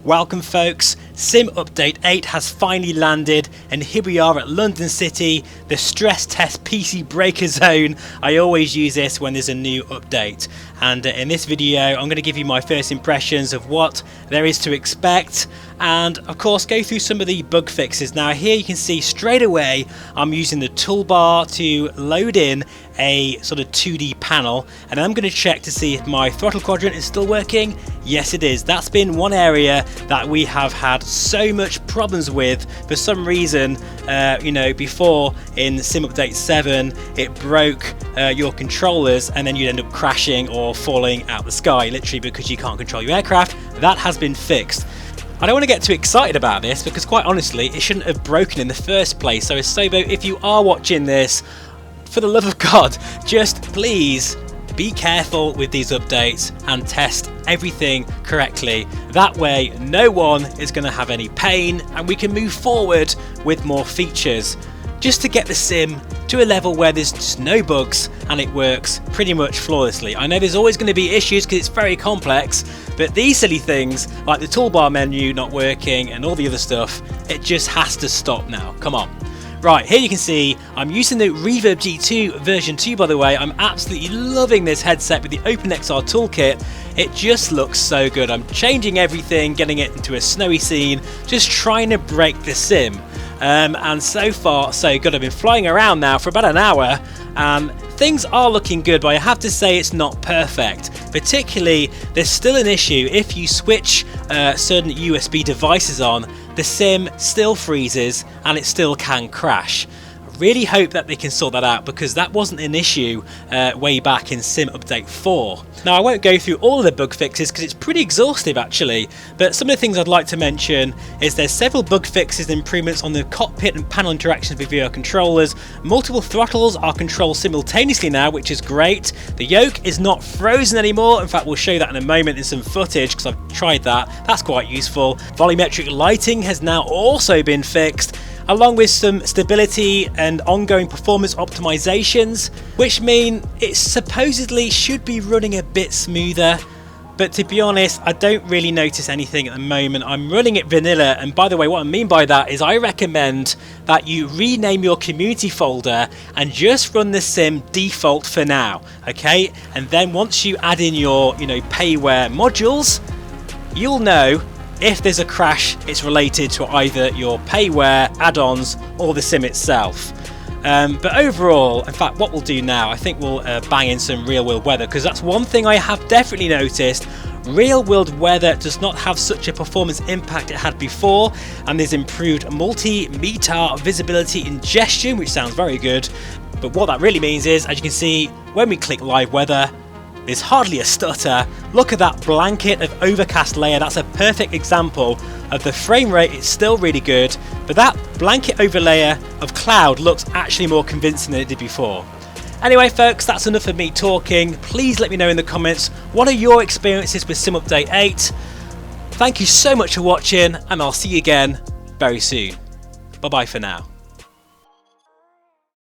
Welcome folks, Sim Update 8 has finally landed and here we are at London City, the stress test PC breaker zone. I always use this when there's a new update, and in this video I'm going to give you my first impressions of what there is to expect and of course go through some of the bug fixes. Now here you can see straight away I'm using the toolbar to load in a sort of 2D panel, and I'm going to check to see if my throttle quadrant is still working. Yes it is. That's been one area that we have had so much problems with for some reason. Before in Sim Update 7 it broke your controllers and then you'd end up crashing or falling out the sky literally because you can't control your aircraft. That has been fixed. I don't want to get too excited about this because quite honestly it shouldn't have broken in the first place. So Sobo, if you are watching this, for the love of God, just please be careful with these updates and test everything correctly. That way no one is going to have any pain and we can move forward with more features just to get the sim to a level where there's just no bugs and it works pretty much flawlessly. I know there's always going to be issues because it's very complex, but these silly things like the toolbar menu not working and all the other stuff, it just has to stop now. Come on. Right, here you can see I'm using the Reverb G2 version 2 by the way. I'm absolutely loving this headset with the OpenXR toolkit. It just looks so good. I'm changing everything, getting it into a snowy scene, just trying to break the sim. And so far so good. I've been flying around now for about an hour and things are looking good, but I have to say it's not perfect. Particularly there's still an issue if you switch certain USB devices on, the sim still freezes and it still can crash. I really hope that they can sort that out because that wasn't an issue way back in Sim Update 4. Now I won't go through all of the bug fixes because it's pretty exhaustive actually, but some of the things I'd like to mention is there's several bug fixes and improvements on the cockpit and panel interactions with VR controllers. Multiple throttles are controlled simultaneously now, which is great. The yoke is not frozen anymore. In fact, we'll show you that in a moment in some footage because I've tried that. That's quite useful. Volumetric lighting has now also been fixed, along with some stability and ongoing performance optimizations, which mean it supposedly should be running a bit smoother. But to be honest, I don't really notice anything at the moment. I'm running it vanilla, and by the way, what I mean by that is I recommend that you rename your community folder and just run the sim default for now, okay? And then once you add in your, payware modules, you'll know if there's a crash, it's related to either your payware, add-ons, or the sim itself. But overall, in fact, what we'll do now, I think we'll bang in some real-world weather, because that's one thing I have definitely noticed. Real-world weather does not have such a performance impact it had before, and there's improved multi-METAR visibility ingestion, which sounds very good. But what that really means is, as you can see, when we click live weather, there's hardly a stutter. Look at that blanket of overcast layer. That's a perfect example of the frame rate. It's still really good, but that blanket overlayer of cloud looks actually more convincing than it did before. Anyway folks, that's enough of me talking. Please let me know in the comments, what are your experiences with Sim Update 8? Thank you so much for watching and I'll see you again very soon. Bye bye for now.